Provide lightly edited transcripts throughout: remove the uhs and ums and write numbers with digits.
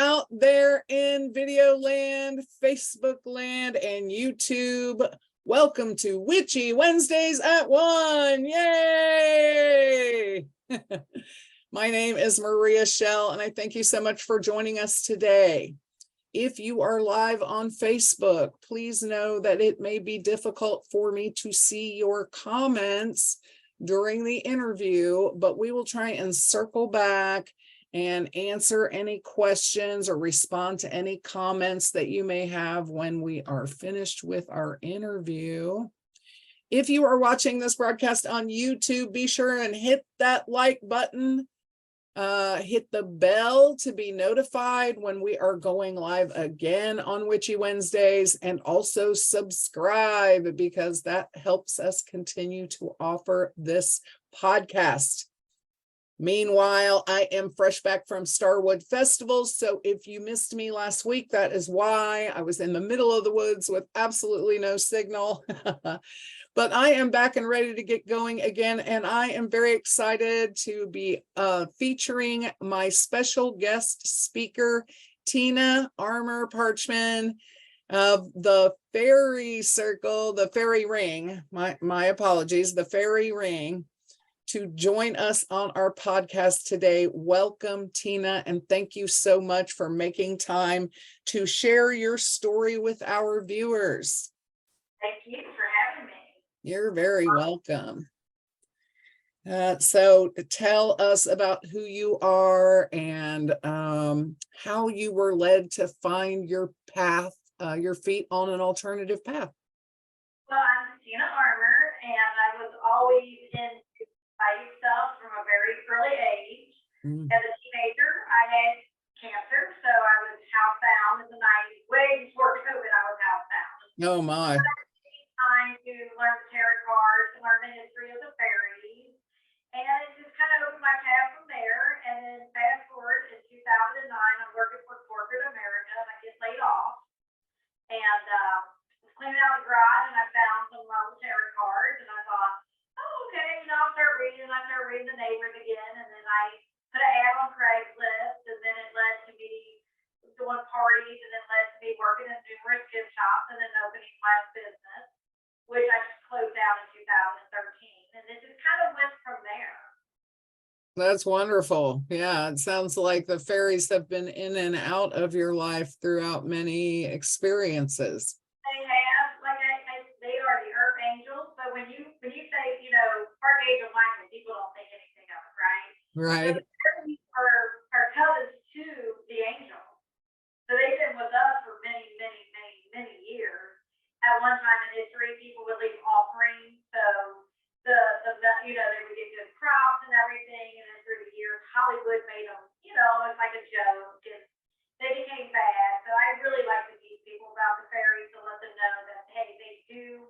out there in video land, Facebook land, and YouTube. Welcome to Witchy Wednesdays at 1. Yay! My name is Maria Schell, and I thank you so much for joining us today. If you are live on Facebook, please know that it may be difficult for me to see your comments during the interview, but we will try and circle back and answer any questions or respond to any comments that you may have when we are finished with our interview. If you are watching this broadcast on YouTube, be sure and hit that like button. Hit the bell to be notified when we are going live again on Witchy Wednesdays, and also subscribe because that helps us continue to offer this podcast. Meanwhile, I am fresh back from Starwood Festival, so if you missed me last week, that is why. I was in the middle of the woods with absolutely no signal. But I am back and ready to get going again, and I am very excited to be featuring my special guest speaker, Tina Armor Parchman of the Fairy Circle, the Fairy Ring, my apologies, the Fairy Ring, to join us on our podcast today. Welcome, Tina, and thank you so much for making time to share your story with our viewers. Thank you for having me. You're very welcome. So tell us about who you are and how you were led to find your path, your feet on an alternative path. Well, I'm Tina Armor, and I was always into fighting stuff from a very early age. As a teenager, I had cancer, so I was housebound in the 90s. Way before COVID, I was housebound. Oh my. Time to learn the tarot cards, to learn the history of the fairies, and it just kind of opened my path from there. And then fast forward in 2009, I'm working for corporate America, and I get laid off. And was cleaning out the garage, and I found some tarot cards, and I thought, oh, okay, I'll start reading. I started reading the neighbors again, and then I put an ad on Craigslist, and then it led to me doing parties, and it led to me working in numerous gift shops, and then opening my own business, which I closed out in 2013, and it just kind of went from there. That's wonderful. Yeah, it sounds like the fairies have been in and out of your life throughout many experiences. They have, like they are the earth angels. So when you say, archangel Michael, people don't think anything of it, right? Right. So the fairies are cousins to the angels. So they've been with us for many, many, many, many years. At one time in history, people would leave offerings, so they would get good crops and everything. And then through the years, Hollywood made them, almost like a joke, and they became bad. So I really like to teach people about the fairies to let them know that, hey, they do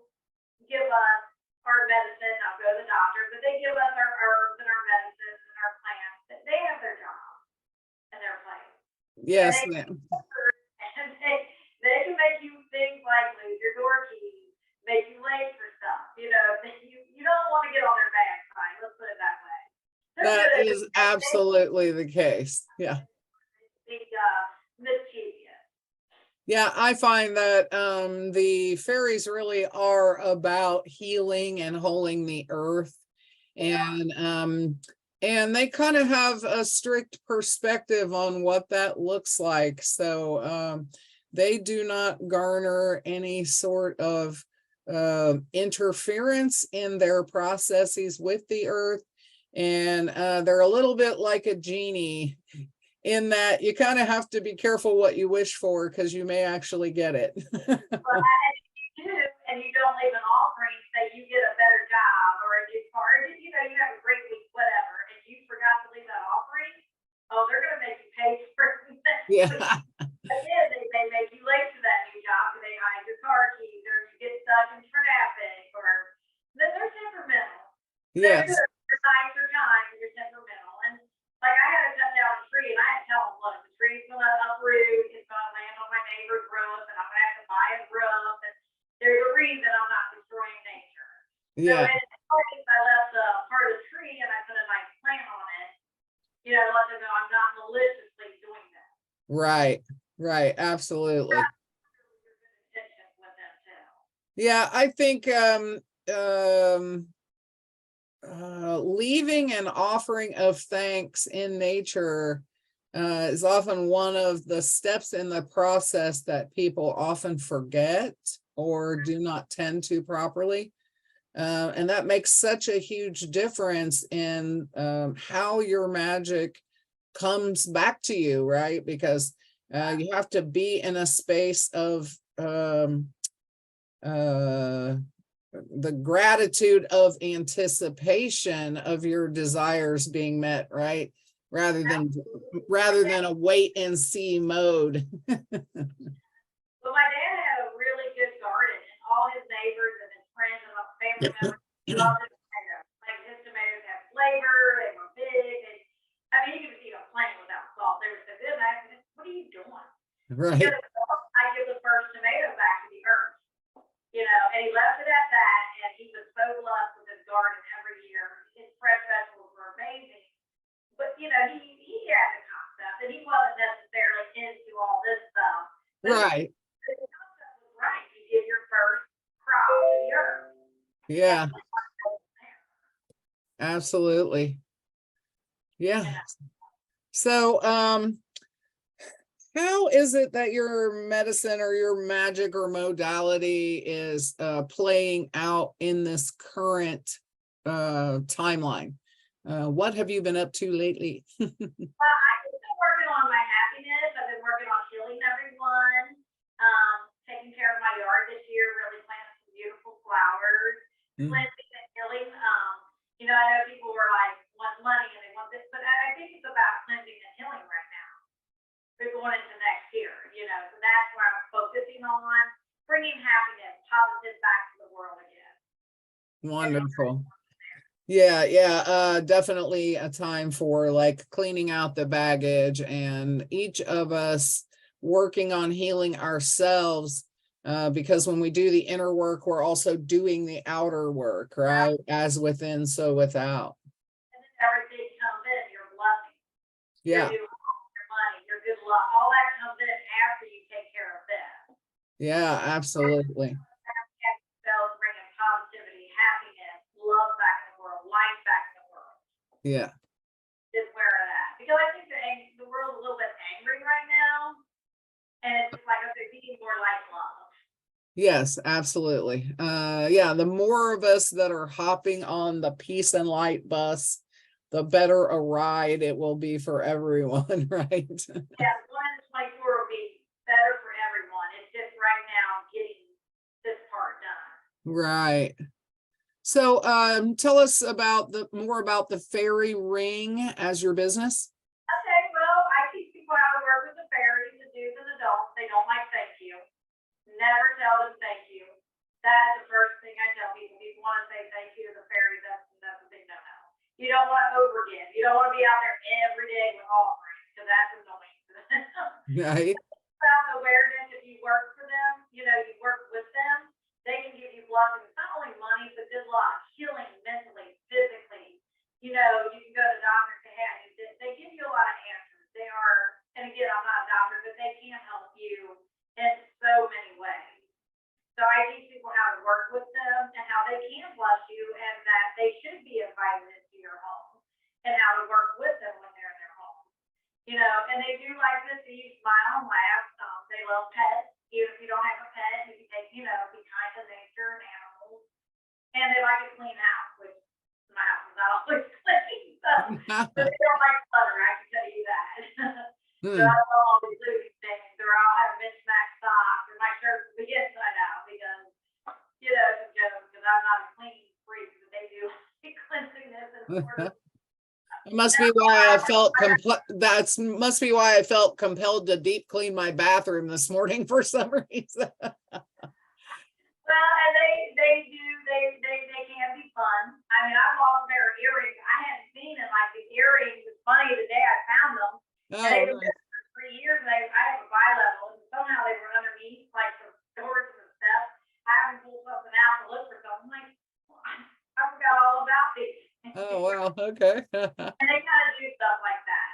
give us our medicine. I'll go to the doctor, but they give us our herbs and our medicines and our plants. They have their job and their place. Yes, ma'am. And they can make you things like lose your door keys, make you late for stuff. You don't want to get on their bad side. Let's put it that way. That is absolutely the case. Yeah. Mischievous. Yeah, I find that the fairies really are about healing and holding the earth, and they kind of have a strict perspective on what that looks like. So they do not garner any sort of interference in their processes with the earth. And they're a little bit like a genie in that you kind of have to be careful what you wish for, because you may actually get it. Well, if you do, and you don't leave an offering, say you get a better job or a new car, you have a great week, whatever, and you forgot to leave that offering, they're going to make you pay for it. Yeah. Again, they make you late to that new job because they hide your car keys, or you get stuck in traffic, or they're temperamental. Yes. You're nice or kind, you're temperamental. And like I had to cut down a tree, and I had to tell them, look, the tree's going to uproot, it's going to land on my neighbor's roof, and I'm going to have to buy a roof. And there's a reason I'm not destroying nature. Yeah. So in I left part of the tree, and I put a nice plant on it. Let them know I'm not maliciously doing that. Right. Right. Absolutely. Your good intentions with them too. Yeah, I think leaving an offering of thanks in nature is often one of the steps in the process that people often forget or do not tend to properly. And that makes such a huge difference in how your magic comes back to you, right? Because you have to be in a space of the gratitude of anticipation of your desires being met, right? Rather than a wait and see mode. But my dad had a really good garden, and all his neighbors and his friends and family members loved his tomatoes. Like his tomatoes had flavor, they were big. I mean, you could just eat a plain without salt. They were so good. And I said, "What are you doing?" He Right. goes, "Well, I give the first tomato back to the earth." And he left it at that, and he was so blessed with his garden every year. His fresh vegetables were amazing. But he had the concept, and he wasn't necessarily into all this stuff. But Right. the concept was right. You give your first crop to the earth. Yeah, absolutely. Yeah. You know, So how is it that your medicine or your magic or modality is playing out in this current timeline? What have you been up to lately? I've been working on my happiness. I've been working on healing everyone, taking care of my yard this year, really planting some beautiful flowers, Mm. cleansing and healing. I know people were like, want money and they want this, but I think it's about cleansing and healing right now. We're going into next year, so that's where I'm focusing on bringing happiness, positive back to the world again. Wonderful. Yeah, yeah, definitely a time for like cleaning out the baggage and each of us working on healing ourselves. Because when we do the inner work, we're also doing the outer work, right? As within, so without. And then everything comes in, your blessing, your Yeah, new home, your money, your good luck, all that comes in after you take care of this. yeah, absolutely. And spells bringing positivity, happiness, love back in the world, life back in the world Yeah. is where it at. Because I think the world's a little bit angry right now, and it's just like, okay, being more like love. Yes, absolutely. Yeah, the more of us that are hopping on the peace and light bus, the better a ride it will be for everyone, right? Yeah, 2024 will be better for everyone. It's just right now getting this part done. Right. So tell us about more about the fairy ring as your business. Okay, well, I teach people how to work with the fairies, the do's and the don'ts. They don't like thank you. Never tell them thank you. That's the first thing I tell people. People want to say thank you to the fairies. That's a big no-no. You don't want to overgive. You don't want to be out there every day with offerings because that's annoying. Right. About awareness, if you work for them, you work with them, they can give you blessings, not only money, but good luck, healing mentally, physically. You can go to doctors and they give you a lot of answers. They are, and again, I'm not a doctor, but they can help you in so many ways. So I teach people how to work with them and how they can bless you and that they should be invited into your home and how to work with them when they're in their home. And they do like to see you smile and laugh. They love pets. Even if you don't have a pet, you can take, be kind to nature and animals. And they like a clean house, which my house is not always clean. So they don't like clutter, I can tell you that. So I don't always lose things, or I'll have mismatched socks, or my shirts will be inside out because, it's a joke, because I'm not a clean freak, but they do like cleanliness and order. Must be why I felt must be why I felt compelled to deep clean my bathroom this morning for some reason. Well, and they can be fun. I mean, I've lost a pair of earrings I hadn't seen, and like the earrings, it's funny, the day I found them, and they've been there for 3 years, and I have a bi-level, and somehow they were underneath, like, the storage and stuff. I haven't pulled something out to look for something, like, well, I forgot all about these. Oh, wow. Okay. And they kind of do stuff like that.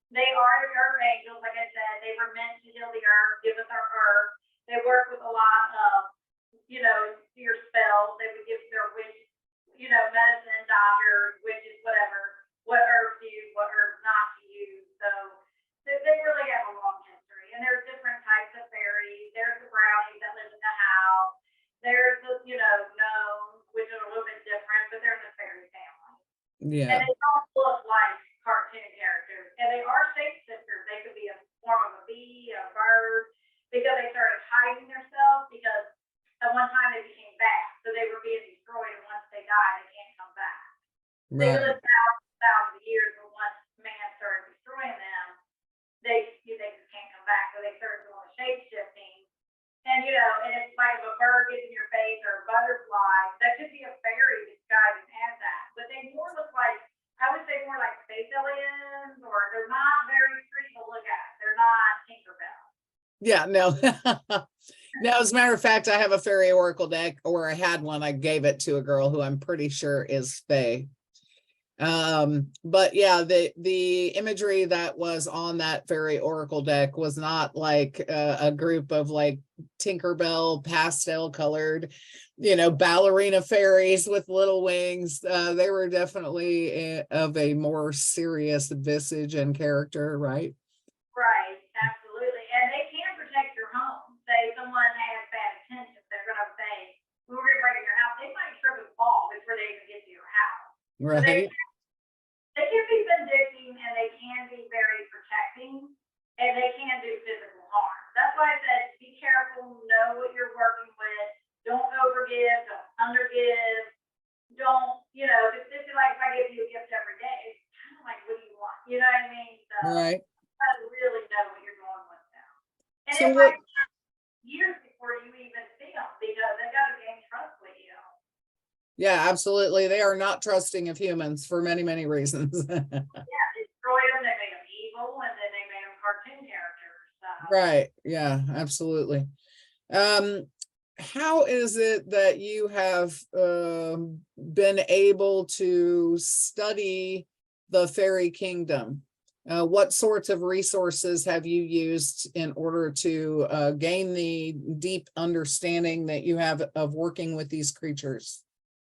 They are your angels, like I said. Yeah. And they don't look like cartoon characters. And they are shapeshifters. They could be a form of a bee, a bird, because they started hiding themselves because at one time they became bad. So they were being destroyed, and once they die, they can't come back. They Right. lived thousands of years, but once man started destroying them, they just can't come back. So they started doing the shape shifting. And and it's like if a bird gets in your face or a butterfly, that could be a fairy disguised as that. But they more look like, I would say more like space aliens, or they're not very pretty to look at. They're not Tinkerbell. Yeah, no. No, as a matter of fact, I have a fairy oracle deck, or I had one. I gave it to a girl who I'm pretty sure is fae. But yeah, the imagery that was on that fairy oracle deck was not like a group of like Tinkerbell pastel colored, ballerina fairies with little wings. They were definitely of a more serious visage and character, right? Right, absolutely. And they can protect your home. Say someone has bad intentions, they're going to say, we were going to break in your house. They might trip and fall before they even get to your house. So Right. they can be vindictive, and they can be very protecting, and they can do physical harm. That's why I said be careful, know what you're working with, don't overgive, don't undergive, don't, this is like if I give you a gift every day, it's kind of like, what do you want? You know what I mean? So Right. you gotta really know what you're going with now. And So it what? might take years before you even see them because they gotta gain trust with you. Yeah, absolutely. They are not trusting of humans for many, many reasons. Yeah, they destroyed them, they made them evil, and then they made them cartoon characters. So. Right. Yeah, absolutely. How is it that you have been able to study the fairy kingdom? What sorts of resources have you used in order to gain the deep understanding that you have of working with these creatures?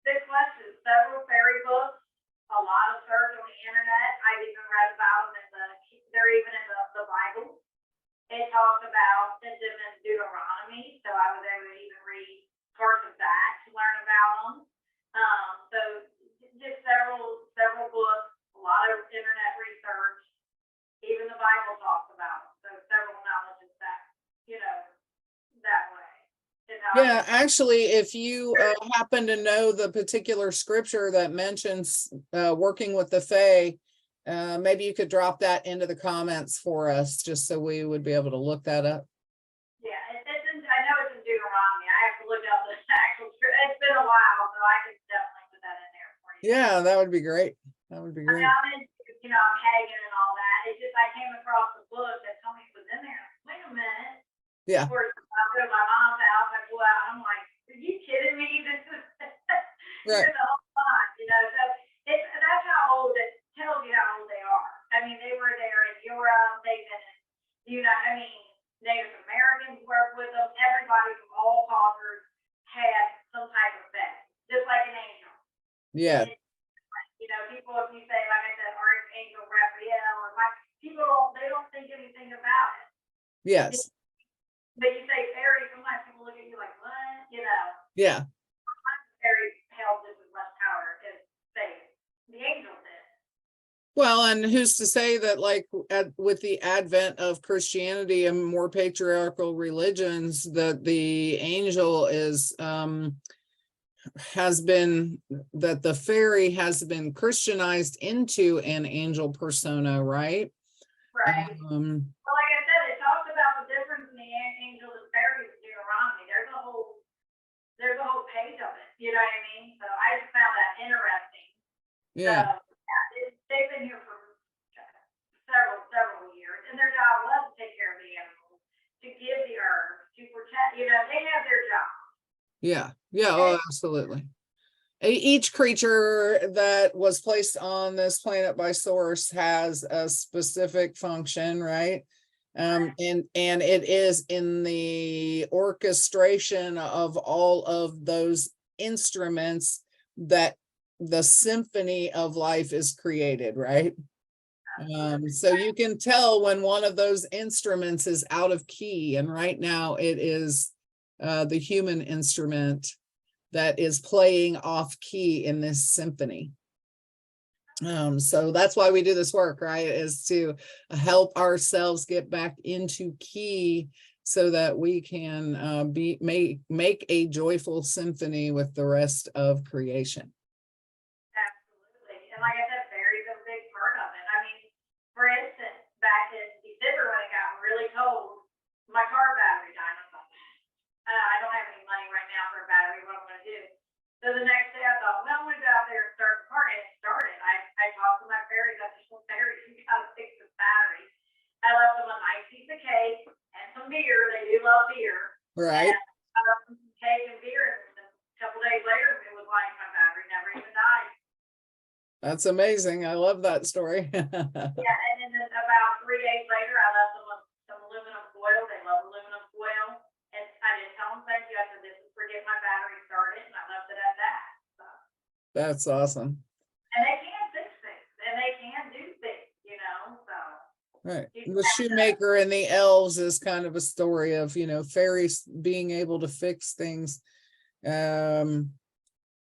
Good question. Several fairy books, a lot of search on the internet. I've even read about them they're even in the Bible. It talks about them in Deuteronomy, so I was able to even read parts of that to learn about them. So just several books, a lot of internet research. Even the Bible talks about them. So several knowledges that way. Yeah, actually, if you happen to know the particular scripture that mentions working with the fae, maybe you could drop that into the comments for us, just so we would be able to look that up. Yeah, I know it's in Deuteronomy. I have to look up the actual scripture. It's been a while, so I can definitely put that in there for you. Yeah, that would be great. That would be great. I'm into, I'm Hagen and all that. It's just I came across the book that told me it was in there. Wait a minute. Yeah. Before I go to my mom's house, I go out, I'm like, are you kidding me? This is Right. the whole time, So that's how old it tells you how old they are. I mean, they were there in Europe, they've been in, Native Americans work with them, everybody from all cultures had some type of faith, just like an angel. Yeah. People, if you say, like I said, Archangel Raphael, or people they don't think anything about it. Yes. But you say fairy, sometimes people look at you like, what? Yeah. Fairy held this with less power as the angel did. Well, and who's to say that, like, with the advent of Christianity and more patriarchal religions, that the angel that the fairy has been Christianized into an angel persona, right? Right. Well, like I said, it talks about the difference in the angels and fairies in Deuteronomy. There's a whole page of it. You know what I mean? So I just found that interesting. Yeah. So, they've been here for several years, and their job was to take care of the animals, to give the herbs, to protect. They have their job. Yeah. Yeah. Oh, absolutely. Each creature that was placed on this planet by source has a specific function, right? And it is in the orchestration of all of those instruments that the symphony of life is created, right? So you can tell when one of those instruments is out of key, and right now it is the human instrument that is playing off key in this symphony. So that's why we do this work, right? Is to help ourselves get back into key so that we can make a joyful symphony with the rest of creation. Absolutely. And like I said, fairies are a big part of it. I mean, for instance, back in December when it got really cold, my car battery died. I thought, I don't have any money right now for a battery. What am I going to do? So the next day I thought, well, I'm going to go out there and start the car. And it started. I talked to my fairies. I said, well, fairies, you got to fix this battery. I left them a nice piece of cake and some beer. They do love beer. Right. And I left them some cake and beer. And a couple days later, it was like my battery never even died. That's amazing. I love that story. Yeah, and then about 3 days later, I left them some aluminum foil. They love aluminum foil. And I didn't tell them thank you. I said, this is for getting my battery started. And I left it at that. So. That's awesome. And they can fix things. And they can do things, you know, so. Right. The shoemaker and the elves is kind of a story of, you know, fairies being able to fix things, beyond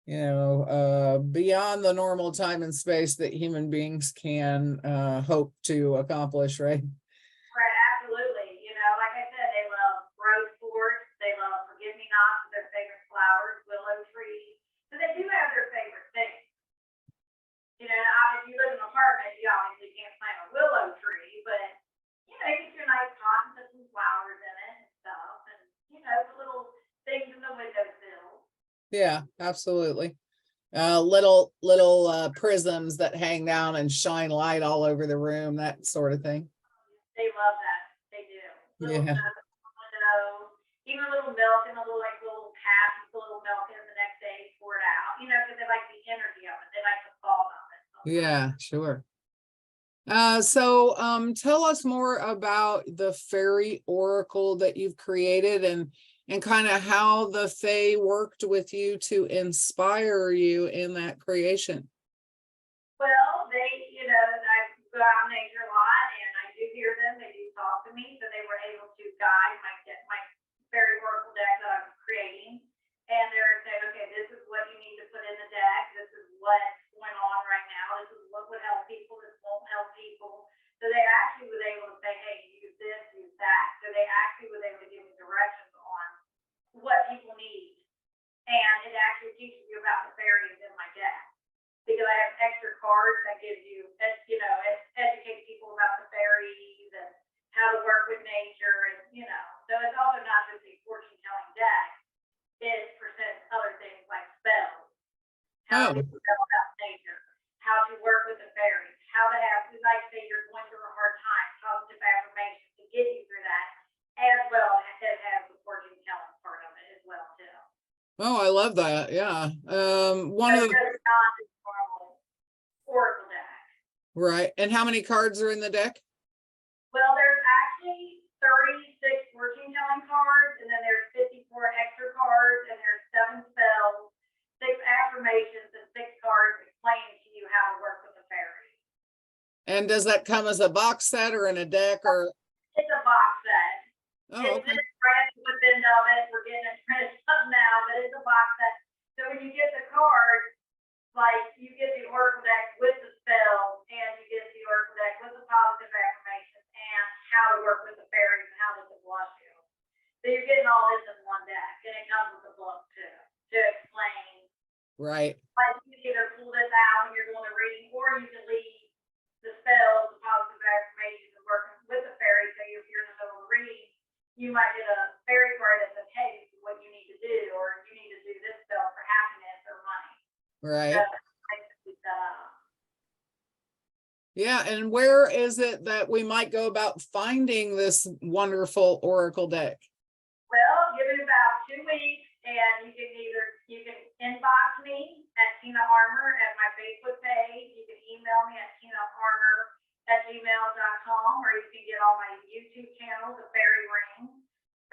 the normal time and space that human beings can hope to accomplish, right? Right, absolutely. You know, like I said, they love rose quartz, they love forgive-me-nots, their favorite flowers, willow trees. So they do have their favorite things. You know, if you live in an apartment, you obviously can't plant a willow tree, but you know, you get your nice pot and put some flowers in it and stuff, and you know, the little things in the windowsill. Yeah, absolutely. Little prisms that hang down and shine light all over the room, that sort of thing. They love that. They do. Little Yeah. window, even a little milk in a little cap, put a little milk in the next day, pour it out. You know, because they like the energy of it. They like the thought of it. Yeah, sure. So tell us more about the fairy oracle that you've created and kind of how the fae worked with you to inspire you in that creation. Well, I go out in nature a lot and I do hear them. They do talk to me. So they were able to guide my fairy oracle deck that I'm creating. And they're saying, okay, this is what you need to put in the deck. This is what's going on right now. This is what would help people. This won't help people. So they actually was able to say, hey, use this, use that. So they actually was able to give me directions on what people need. And it actually teaches you about the fairies in my deck. Because I have extra cards that gives you, it educates people about the fairies and how to work with nature. And, so it's also not just a fortune telling deck. It presents other things like spells, how to spell about nature, how to work with the fairies, how to have, like say you're going through a hard time, positive affirmations to get you through that, as well as it has the fortune telling part of it as well too. Oh, I love that. Yeah. One of the oracle deck. Right. And how many cards are in the deck? Well, there's actually 36 fortune telling cards, and then there's 54 extra cards, and there's 7 spells, 6 affirmations, and 6 cards explaining to you how to work with the fairies. And does that come as a box set or in a deck or? It's a box set. Oh, okay. It's printed to the end of it. We're getting it printed up now, but it's a box set. So when you get the cards, like you get the oracle deck with the spells, and you get the oracle deck with the positive affirmations, and how to work with the fairies and how to bless you. So you're getting all this in one deck, and it comes with a book too to explain. Right. Like you can either pull this out when you're doing the reading, or you can leave the spells, the positive affirmations, and working with the fairies. So if you're in the middle of the reading, you might get a fairy card that says, "Hey, this is what you need to do," or "You need to do this spell for happiness or money." Right. Yeah, and where is it that we might go about finding this wonderful oracle deck? Well, give it about 2 weeks, and you can inbox me at Tina Armor at my Facebook page. You can email me at tinaarmor@gmail.com, or you can get on my YouTube channel, The Fairy Ring,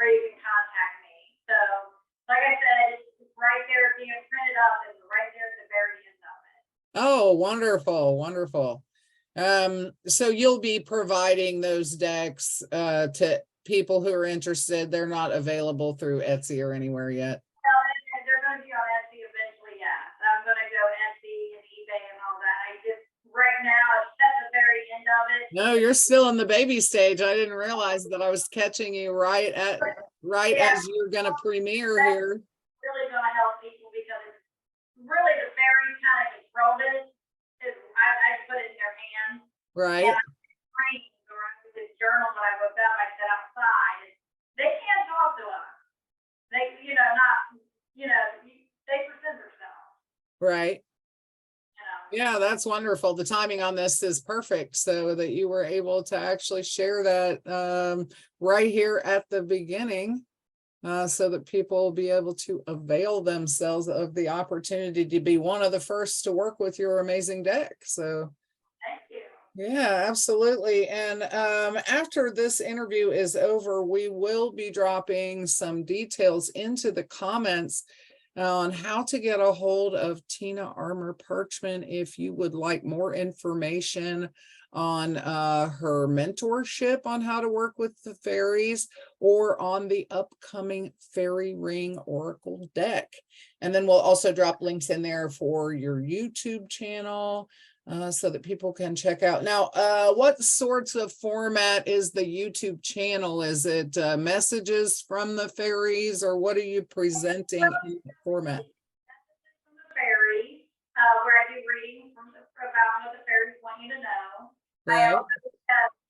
or you can contact me. So, like I said, it's right there being printed up, and right there at the very end of it. Oh, wonderful, wonderful. So you'll be providing those decks to people who are interested. They're not available through Etsy or anywhere yet. No, they're going to be on Etsy eventually, yeah. I'm going to go Etsy and eBay and all that. No, you're still in the baby stage. I didn't realize that I was catching you right Yeah. as you're gonna premiere here. Really gonna help people because it's really the fairies kind of controlled it. I put it in their hands. Right. And I or this journal that I wrote down, I set outside. They can't talk to us. They, not, they present themselves. Right. You know. Yeah, that's wonderful. The timing on this is perfect so that you were able to actually share that right here at the beginning so that people will be able to avail themselves of the opportunity to be one of the first to work with your amazing deck. So Thank you. yeah, absolutely. And after this interview is over, we will be dropping some details into the comments on how to get a hold of Tina Armor Parchman if you would like more information on her mentorship on how to work with the fairies or on the upcoming Fairy Ring Oracle deck. And then we'll also drop links in there for your YouTube channel so that people can check out. Now, what sorts of format is the YouTube channel? Is it messages from the fairies, or what are you presenting in the format? From the fairies, where I do readings about what the fairies want you to know. Right. I also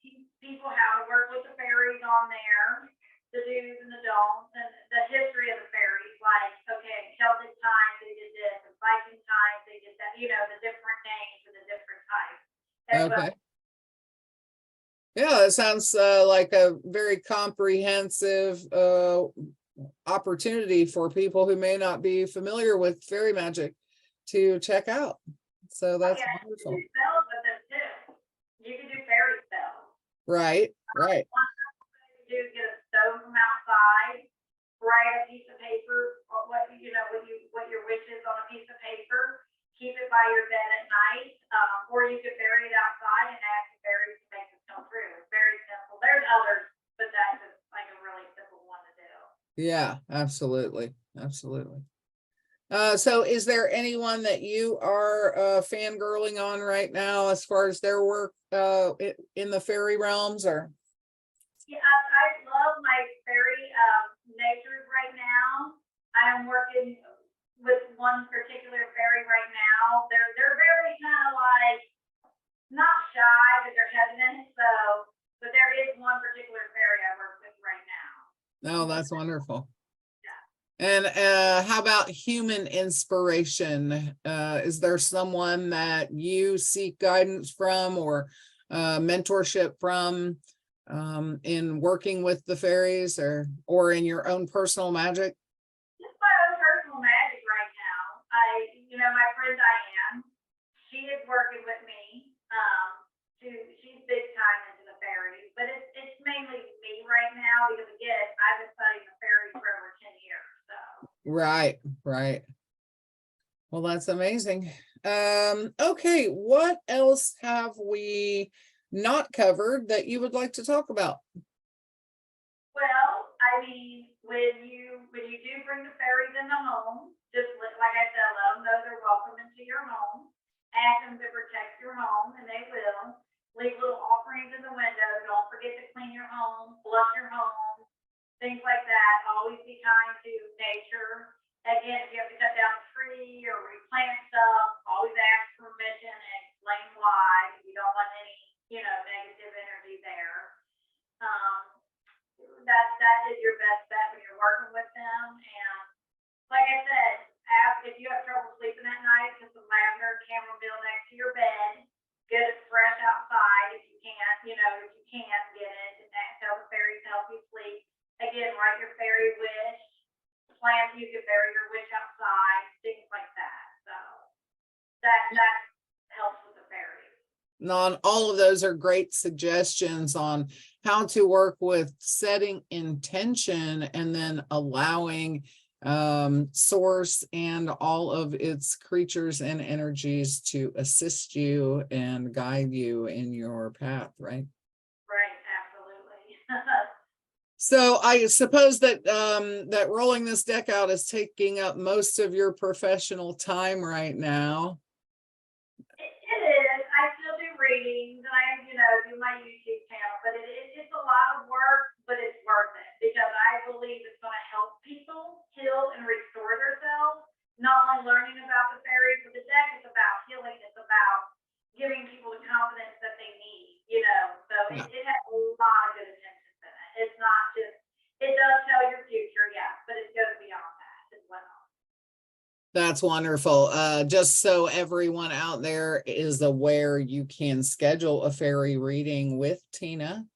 teach people how to work with the fairies on there, the do's and the don'ts, and the history of the fairies. Like, okay, Celtic times they did this, and Viking times they did that. The different names for the different types. Okay. Yeah, it sounds like a very comprehensive opportunity for people who may not be familiar with fairy magic to check out. So that's wonderful. You can do spells with it too. You can do fairy spells. Right. One thing you do is get a stone from outside, write a piece of paper, what your wish is on a piece of paper, keep it by your bed at night, or you could bury it outside and ask the fairies to make it come true. It's very simple. There's others, but that's just like a really simple one to do. Yeah, absolutely. Absolutely. So is there anyone that you are fangirling on right now as far as their work in the fairy realms, or? Yeah, I love my fairy natures right now. I am working with one particular fairy right now. They're very kind of like not shy, but they're hesitant. But there is one particular fairy I work with right now. Oh, that's wonderful. And how about human inspiration? Is there someone that you seek guidance from or mentorship from in working with the fairies or in your own personal magic? Just my own personal magic right now. My friend Diane, she is working with me. She's big time into the fairies, but it's mainly me right now because again, I've been studying the fairies for over 10 years. So. Right. Well, that's amazing. Okay, what else have we not covered that you would like to talk about? Well, when you do bring the fairies in the home, just like I said, let them know they're welcome into your home. Ask them to protect your home, and they will. Leave little offerings in the window. Don't forget to clean your home, flush your home, things like that. Always be kind to nature. Again, if you have to cut down a tree or replant stuff, always ask permission and explain why. You don't want any, negative energy there. That is your best bet when you're working with them. And like I said, if you have trouble sleeping at night, put some lavender and chamomile next to your bed. Get it fresh outside if you can't, if you can't get it. And tell the fairies to help you sleep. Again, write your fairy wish. Plan so you can bury your wish outside, things like that. So that helps with the fairies. All of those are great suggestions on how to work with setting intention and then allowing source and all of its creatures and energies to assist you and guide you in your path, right? Right, absolutely. So I suppose that that rolling this deck out is taking up most of your professional time right now. It is. I still do readings, and do my YouTube channel, but it's a lot of work, but it's worth it because I believe it's going to help people heal and restore themselves. Not only learning about the fairies, but the deck is about healing. It's about giving people the confidence that they need, So it has a lot of good intentions in it. It's not just, it does tell your future, yeah, but it goes beyond that as well. That's wonderful. Just so everyone out there is aware, you can schedule a fairy reading with Tina,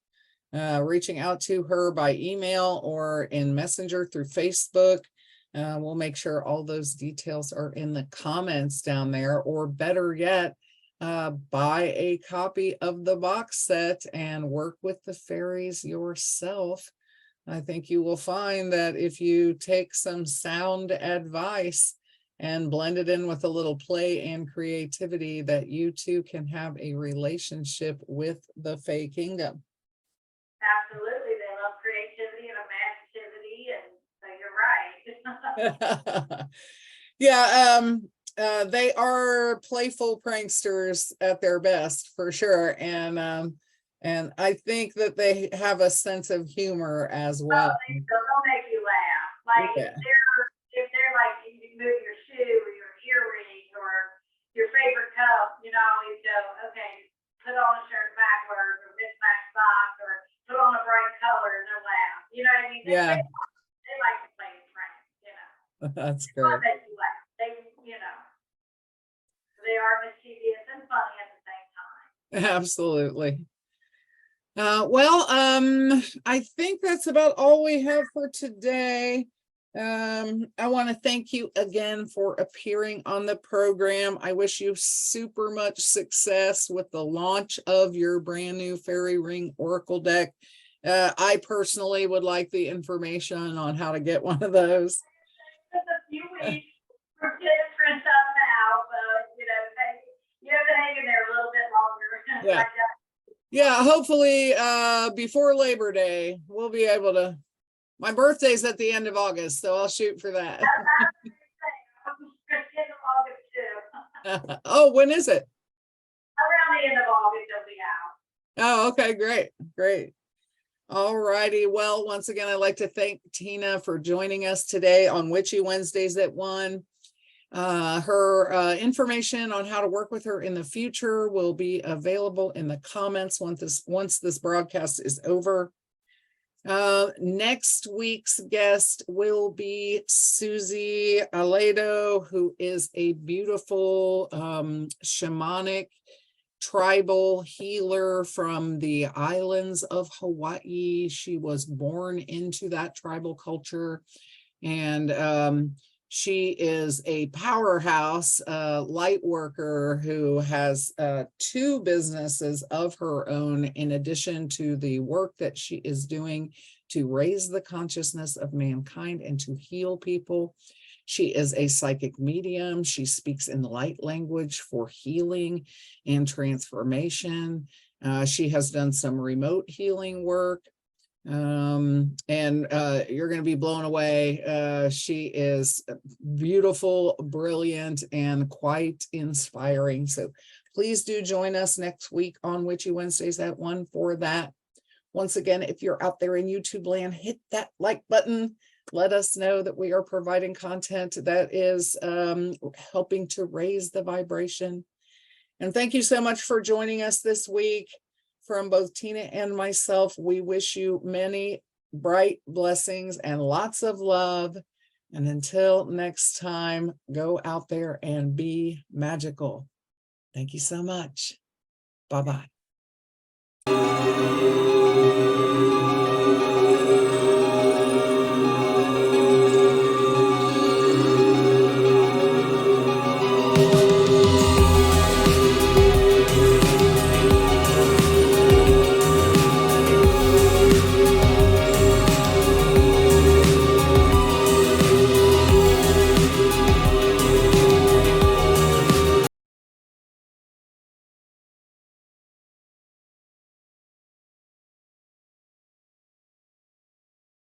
reaching out to her by email or in Messenger through Facebook. We'll make sure all those details are in the comments down there, or better yet, buy a copy of the box set and work with the fairies yourself. I think you will find that if you take some sound advice and blend it in with a little play and creativity, that you too can have a relationship with the Fae Kingdom. Absolutely. They love creativity and imagination, and so you're right. Yeah, they are playful pranksters at their best, for sure. And I think that they have a sense of humor as well. They'll make you laugh. Like Yeah. if they're like, you move your shoe or your earring or your favorite cup, you always go, okay, put on a shirt backwards or mismatch socks or put on a bright color and they'll laugh. You know what I mean? Yeah. They like to play with pranks, That's They'll great. make you laugh. They are mischievous and funny at the same time. Absolutely. Well, I think that's about all we have for today. I want to thank you again for appearing on the program. I wish you super much success with the launch of your brand new Fairy Ring Oracle deck. I personally would like the information on how to get one of those. Just a few weeks for print up now, but you have to hang in there a little bit longer. Yeah. Yeah, hopefully before Labor Day, we'll be able to. My birthday's at the end of August, so I'll shoot for that. Oh, when is it? Around the end of August, it'll be out. Oh, okay, great. All righty. Well, once again, I'd like to thank Tina for joining us today on Witchy Wednesdays at 1. Her information on how to work with her in the future will be available in the comments once this broadcast is over. Next week's guest will be Susie Aledo, who is a beautiful shamanic tribal healer from the islands of Hawaii. She was born into that tribal culture, and she is a powerhouse light worker who has 2 businesses of her own, in addition to the work that she is doing to raise the consciousness of mankind and to heal people. She is a psychic medium. She speaks in the light language for healing and transformation. She has done some remote healing work. And you're going to be blown away. She is beautiful, brilliant, and quite inspiring. So please do join us next week on Witchy Wednesdays at 1 for that. Once again, if you're out there in YouTube land, hit that like button. Let us know that we are providing content that is helping to raise the vibration. And thank you so much for joining us this week. From both Tina and myself, we wish you many bright blessings and lots of love. And until next time, go out there and be magical. Thank you so much. Bye-bye.